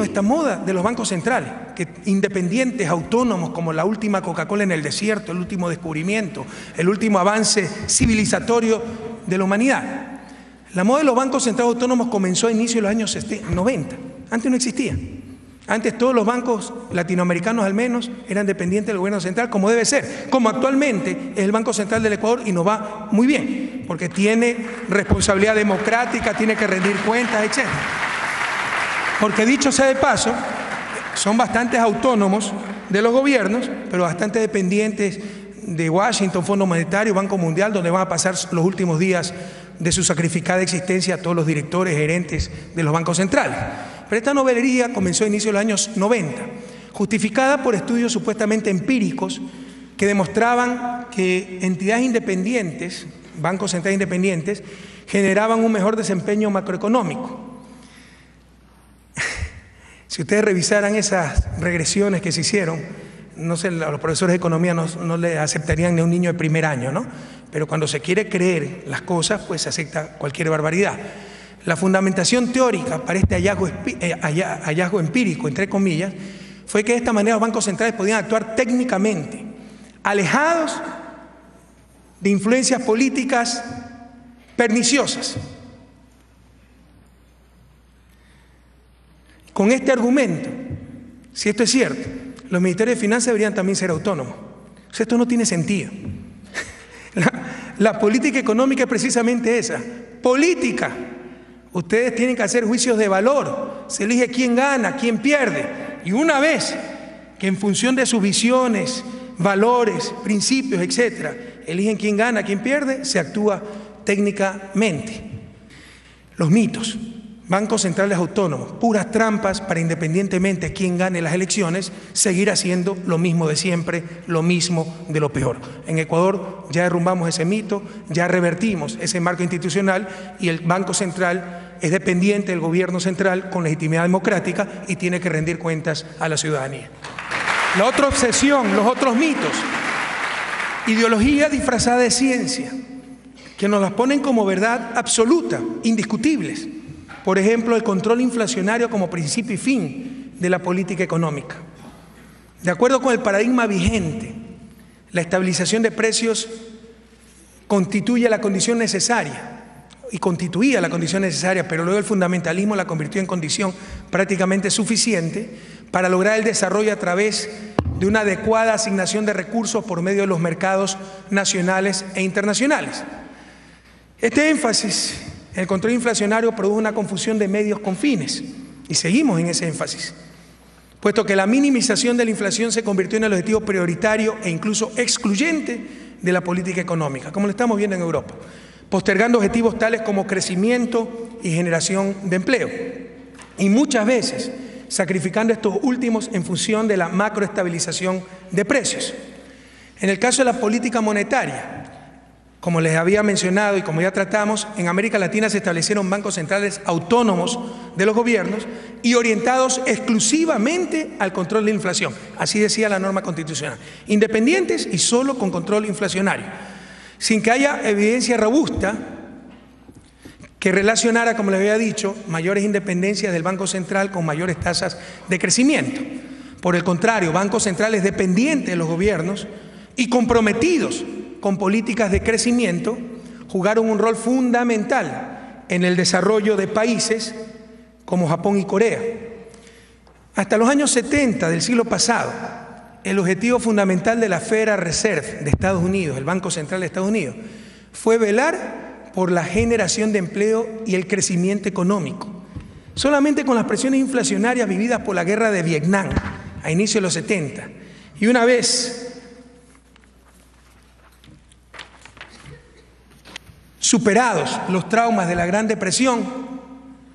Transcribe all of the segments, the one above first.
Esta moda de los bancos centrales, que independientes, autónomos, como la última Coca-Cola en el desierto, el último descubrimiento, el último avance civilizatorio de la humanidad. La moda de los bancos centrales autónomos comenzó a inicios de los años 90. Antes no existía. Antes todos los bancos latinoamericanos al menos eran dependientes del gobierno central, como debe ser, como actualmente es el Banco Central del Ecuador, y nos va muy bien, porque tiene responsabilidad democrática, tiene que rendir cuentas, etc. Porque dicho sea de paso, son bastante autónomos de los gobiernos, pero bastante dependientes de Washington, Fondo Monetario, Banco Mundial, donde van a pasar los últimos días de su sacrificada existencia a todos los directores, gerentes de los bancos centrales. Pero esta novelería comenzó a inicios de los años 90, justificada por estudios supuestamente empíricos que demostraban que entidades independientes, bancos centrales independientes, generaban un mejor desempeño macroeconómico. Si ustedes revisaran esas regresiones que se hicieron, no sé, los profesores de economía no le aceptarían ni a un niño de primer año, ¿no? Pero cuando se quiere creer las cosas, pues se acepta cualquier barbaridad. La fundamentación teórica para este hallazgo empírico, entre comillas, fue que de esta manera los bancos centrales podían actuar técnicamente, alejados de influencias políticas perniciosas. Con este argumento, si esto es cierto, los ministerios de Finanzas deberían también ser autónomos. O sea, esto no tiene sentido. La política económica es precisamente esa, política. Ustedes tienen que hacer juicios de valor, se elige quién gana, quién pierde. Y una vez que en función de sus visiones, valores, principios, etcétera, eligen quién gana, quién pierde, se actúa técnicamente. Los mitos. Bancos centrales autónomos, puras trampas para, independientemente de quién gane las elecciones, seguir haciendo lo mismo de siempre, lo mismo de lo peor. En Ecuador ya derrumbamos ese mito, ya revertimos ese marco institucional y el Banco Central es dependiente del gobierno central con legitimidad democrática y tiene que rendir cuentas a la ciudadanía. La otra obsesión, los otros mitos, ideología disfrazada de ciencia, que nos las ponen como verdad absoluta, indiscutibles. Por ejemplo, el control inflacionario como principio y fin de la política económica. De acuerdo con el paradigma vigente, la estabilización de precios constituye la condición necesaria, y constituía la condición necesaria, pero luego el fundamentalismo la convirtió en condición prácticamente suficiente para lograr el desarrollo a través de una adecuada asignación de recursos por medio de los mercados nacionales e internacionales. Este énfasis el control inflacionario produjo una confusión de medios con fines, y seguimos en ese énfasis, puesto que la minimización de la inflación se convirtió en el objetivo prioritario e incluso excluyente de la política económica, como lo estamos viendo en Europa, postergando objetivos tales como crecimiento y generación de empleo, y muchas veces sacrificando estos últimos en función de la macroestabilización de precios. En el caso de la política monetaria, como les había mencionado y como ya tratamos, en América Latina se establecieron bancos centrales autónomos de los gobiernos y orientados exclusivamente al control de la inflación. Así decía la norma constitucional. Independientes y solo con control inflacionario. Sin que haya evidencia robusta que relacionara, como les había dicho, mayores independencias del Banco Central con mayores tasas de crecimiento. Por el contrario, bancos centrales dependientes de los gobiernos y comprometidos con políticas de crecimiento, jugaron un rol fundamental en el desarrollo de países como Japón y Corea. Hasta los años 70 del siglo pasado, el objetivo fundamental de la Federal Reserve de Estados Unidos, el Banco Central de Estados Unidos, fue velar por la generación de empleo y el crecimiento económico. Solamente con las presiones inflacionarias vividas por la guerra de Vietnam a inicios de los 70, y una vez superados los traumas de la Gran Depresión,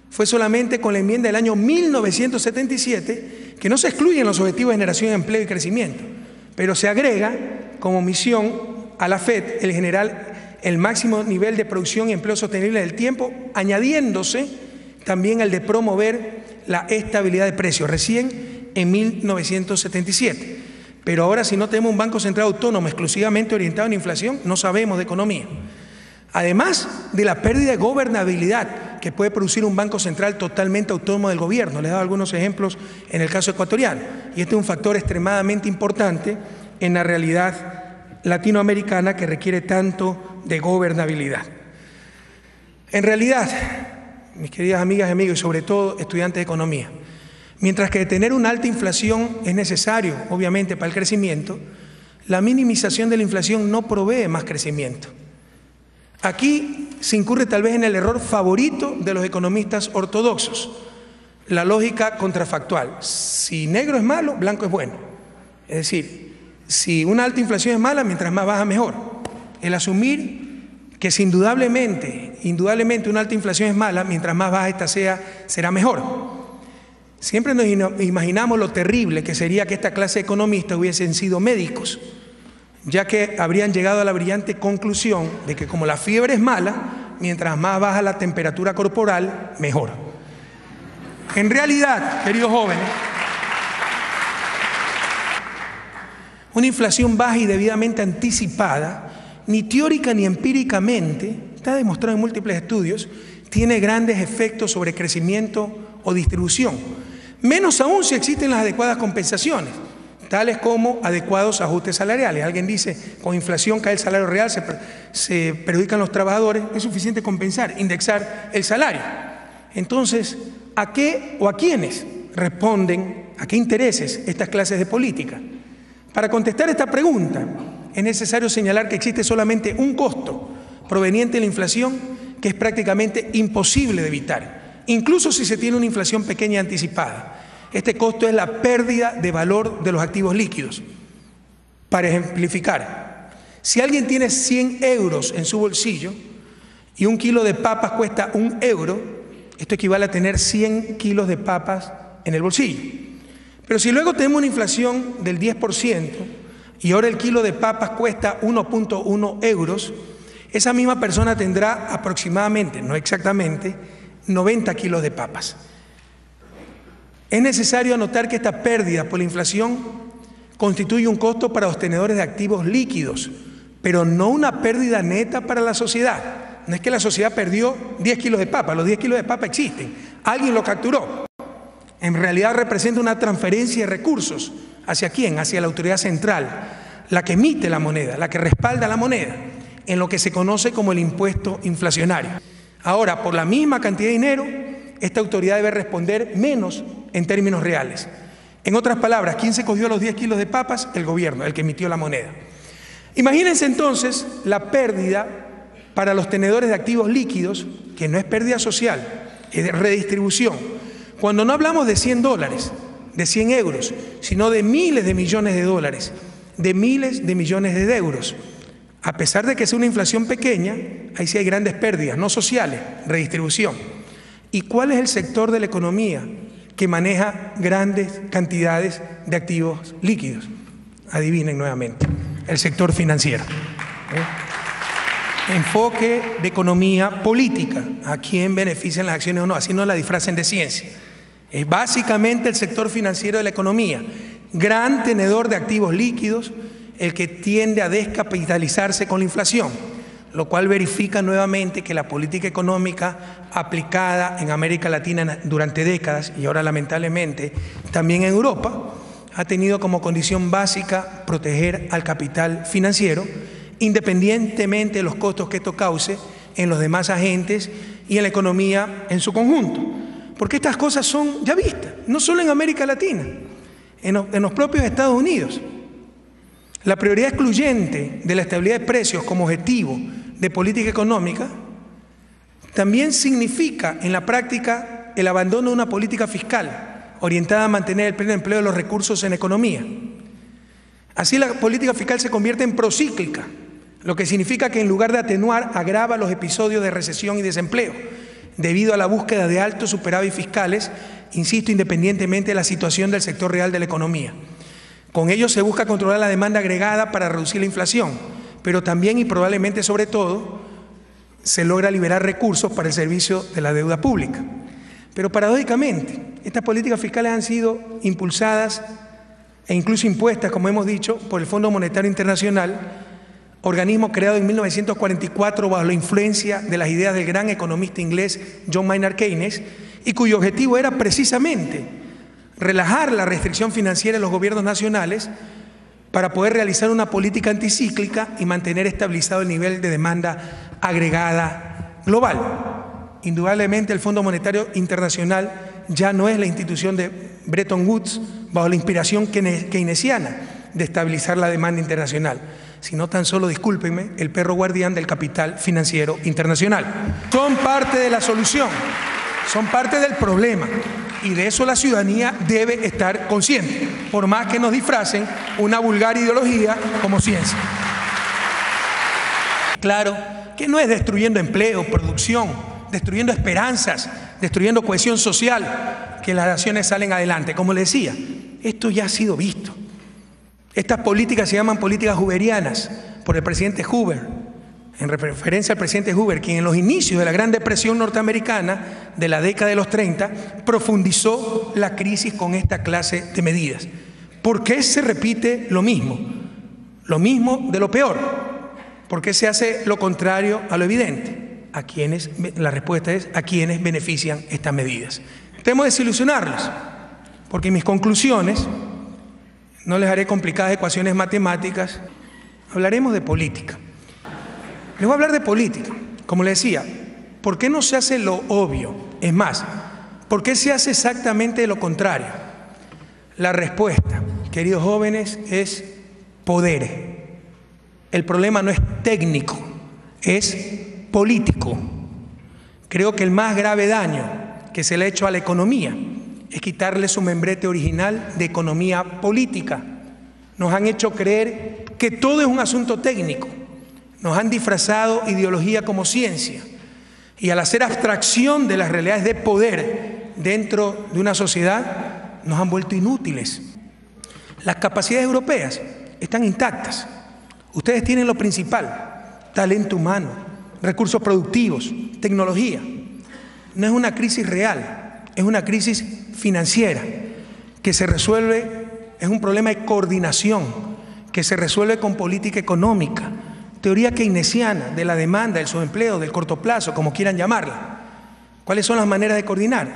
fue solamente con la enmienda del año 1977 que no se excluyen los objetivos de generación de empleo y crecimiento, pero se agrega como misión a la FED el generar el máximo nivel de producción y empleo sostenible del tiempo, añadiéndose también el de promover la estabilidad de precios, recién en 1977. Pero ahora, si no tenemos un Banco Central autónomo exclusivamente orientado en inflación, no sabemos de economía. Además de la pérdida de gobernabilidad que puede producir un banco central totalmente autónomo del gobierno. Les he dado algunos ejemplos en el caso ecuatoriano. Y este es un factor extremadamente importante en la realidad latinoamericana que requiere tanto de gobernabilidad. En realidad, mis queridas amigas y amigos, y sobre todo estudiantes de economía, mientras que tener una alta inflación es necesario, obviamente, para el crecimiento, la minimización de la inflación no provee más crecimiento. Aquí se incurre tal vez en el error favorito de los economistas ortodoxos, la lógica contrafactual. Si negro es malo, blanco es bueno. Es decir, si una alta inflación es mala, mientras más baja, mejor. El asumir que indudablemente una alta inflación es mala, mientras más baja esta sea, será mejor. Siempre nos imaginamos lo terrible que sería que esta clase de economistas hubiesen sido médicos, ya que habrían llegado a la brillante conclusión de que como la fiebre es mala, mientras más baja la temperatura corporal, mejor. En realidad, queridos jóvenes, una inflación baja y debidamente anticipada, ni teórica ni empíricamente, está demostrado en múltiples estudios, tiene grandes efectos sobre crecimiento o distribución, menos aún si existen las adecuadas compensaciones, tales como adecuados ajustes salariales. Alguien dice, con inflación cae el salario real, se perjudican los trabajadores, es suficiente compensar, indexar el salario. Entonces, ¿a qué o a quiénes responden, a qué intereses estas clases de política? Para contestar esta pregunta, es necesario señalar que existe solamente un costo proveniente de la inflación que es prácticamente imposible de evitar, incluso si se tiene una inflación pequeña y anticipada. Este costo es la pérdida de valor de los activos líquidos. Para ejemplificar, si alguien tiene 100 euros en su bolsillo y un kilo de papas cuesta 1 euro, esto equivale a tener 100 kilos de papas en el bolsillo. Pero si luego tenemos una inflación del 10% y ahora el kilo de papas cuesta 1.1 euros, esa misma persona tendrá aproximadamente, no exactamente, 90 kilos de papas. Es necesario anotar que esta pérdida por la inflación constituye un costo para los tenedores de activos líquidos, pero no una pérdida neta para la sociedad. No es que la sociedad perdió 10 kilos de papa, los 10 kilos de papa existen, alguien lo capturó. En realidad representa una transferencia de recursos. ¿Hacia quién? Hacia la autoridad central, la que emite la moneda, la que respalda la moneda, en lo que se conoce como el impuesto inflacionario. Ahora, por la misma cantidad de dinero, esta autoridad debe responder menos en términos reales. En otras palabras, ¿quién se cogió los 10 kilos de papas? El gobierno, el que emitió la moneda. Imagínense entonces la pérdida para los tenedores de activos líquidos, que no es pérdida social, es de redistribución. Cuando no hablamos de $100, de 100 euros, sino de miles de millones de dólares, de miles de millones de euros. A pesar de que sea una inflación pequeña, ahí sí hay grandes pérdidas, no sociales, redistribución. ¿Y cuál es el sector de la economía que maneja grandes cantidades de activos líquidos? Adivinen nuevamente, el sector financiero. Enfoque de economía política, a quién benefician las acciones o no, así no la disfracen de ciencia. Es básicamente el sector financiero de la economía, gran tenedor de activos líquidos, el que tiende a descapitalizarse con la inflación, lo cual verifica nuevamente que la política económica aplicada en América Latina durante décadas y ahora lamentablemente también en Europa ha tenido como condición básica proteger al capital financiero, independientemente de los costos que esto cause en los demás agentes y en la economía en su conjunto. Porque estas cosas son ya vistas, no solo en América Latina, en los propios Estados Unidos. La prioridad excluyente de la estabilidad de precios como objetivo de política económica también significa en la práctica el abandono de una política fiscal orientada a mantener el pleno empleo de los recursos en economía. Así la política fiscal se convierte en procíclica, lo que significa que en lugar de atenuar agrava los episodios de recesión y desempleo debido a la búsqueda de altos superávit fiscales, insisto, independientemente de la situación del sector real de la economía. Con ello se busca controlar la demanda agregada para reducir la inflación, pero también y probablemente sobre todo se logra liberar recursos para el servicio de la deuda pública. Pero paradójicamente, estas políticas fiscales han sido impulsadas e incluso impuestas, como hemos dicho, por el Fondo Monetario Internacional, organismo creado en 1944 bajo la influencia de las ideas del gran economista inglés John Maynard Keynes, y cuyo objetivo era precisamente relajar la restricción financiera de los gobiernos nacionales para poder realizar una política anticíclica y mantener estabilizado el nivel de demanda agregada global. Indudablemente el Fondo Monetario Internacional ya no es la institución de Bretton Woods bajo la inspiración keynesiana de estabilizar la demanda internacional, sino tan solo, discúlpenme, el perro guardián del capital financiero internacional. Son parte de la solución, son parte del problema, y de eso la ciudadanía debe estar consciente, por más que nos disfracen una vulgar ideología como ciencia. Claro que no es destruyendo empleo, producción, destruyendo esperanzas, destruyendo cohesión social, que las naciones salen adelante. Como les decía, esto ya ha sido visto. Estas políticas se llaman políticas hooverianas por el presidente Hoover, en referencia al presidente Hoover, quien en los inicios de la Gran Depresión norteamericana de la década de los 30 profundizó la crisis con esta clase de medidas. ¿Por qué se repite lo mismo? Lo mismo de lo peor. ¿Por qué se hace lo contrario a lo evidente? La respuesta es a quienes benefician estas medidas. Temo desilusionarlos, porque mis conclusiones, no les haré complicadas ecuaciones matemáticas, hablaremos de política. Les voy a hablar de política. Como les decía, ¿por qué no se hace lo obvio? Es más, ¿por qué se hace exactamente lo contrario? La respuesta, queridos jóvenes, es poder. El problema no es técnico, es político. Creo que el más grave daño que se le ha hecho a la economía es quitarle su membrete original de economía política. Nos han hecho creer que todo es un asunto técnico. Nos han disfrazado ideología como ciencia. Y al hacer abstracción de las realidades de poder dentro de una sociedad, nos han vuelto inútiles. Las capacidades europeas están intactas. Ustedes tienen lo principal: talento humano, recursos productivos, tecnología. No es una crisis real, es una crisis financiera que se resuelve, es un problema de coordinación que se resuelve con política económica, teoría keynesiana de la demanda, del subempleo, del corto plazo, como quieran llamarla. ¿Cuáles son las maneras de coordinar?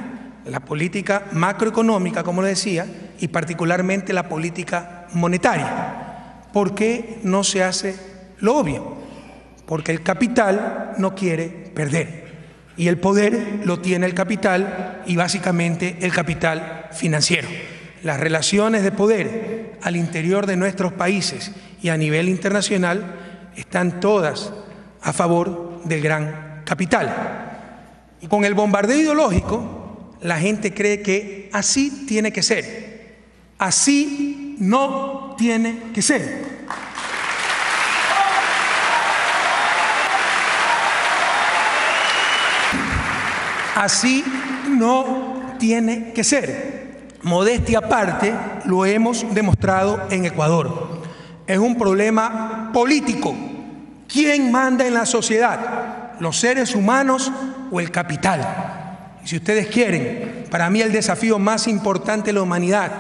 La política macroeconómica, como les decía, y particularmente la política monetaria. ¿Por qué no se hace lo obvio? Porque el capital no quiere perder. Y el poder lo tiene el capital, y básicamente el capital financiero. Las relaciones de poder al interior de nuestros países y a nivel internacional están todas a favor del gran capital. Y con el bombardeo ideológico, la gente cree que así tiene que ser. Así no tiene que ser. Así no tiene que ser. Modestia aparte, lo hemos demostrado en Ecuador. Es un problema político. ¿Quién manda en la sociedad? ¿Los seres humanos o el capital? Y si ustedes quieren, para mí el desafío más importante de la humanidad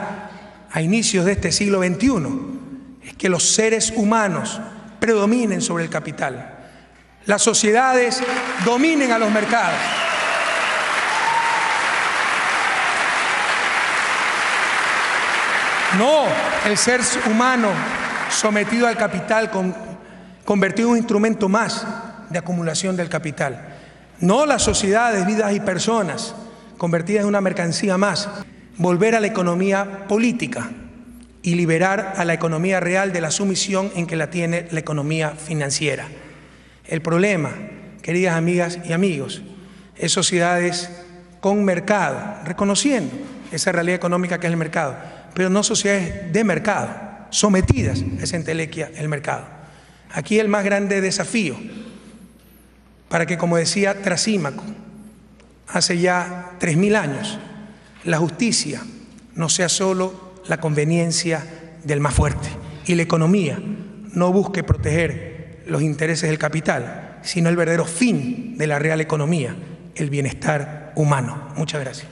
a inicios de este siglo XXI es que los seres humanos predominen sobre el capital. Las sociedades dominen a los mercados. No el ser humano sometido al capital, convertido en un instrumento más de acumulación del capital. No las sociedades, vidas y personas convertidas en una mercancía más. Volver a la economía política y liberar a la economía real de la sumisión en que la tiene la economía financiera. El problema, queridas amigas y amigos, es sociedades con mercado, reconociendo esa realidad económica que es el mercado, pero no sociedades de mercado, sometidas a esa entelequia del mercado. Aquí el más grande desafío para que, como decía Trasímaco, hace ya 3000 años, la justicia no sea solo la conveniencia del más fuerte y la economía no busque proteger los intereses del capital, sino el verdadero fin de la real economía, el bienestar humano. Muchas gracias.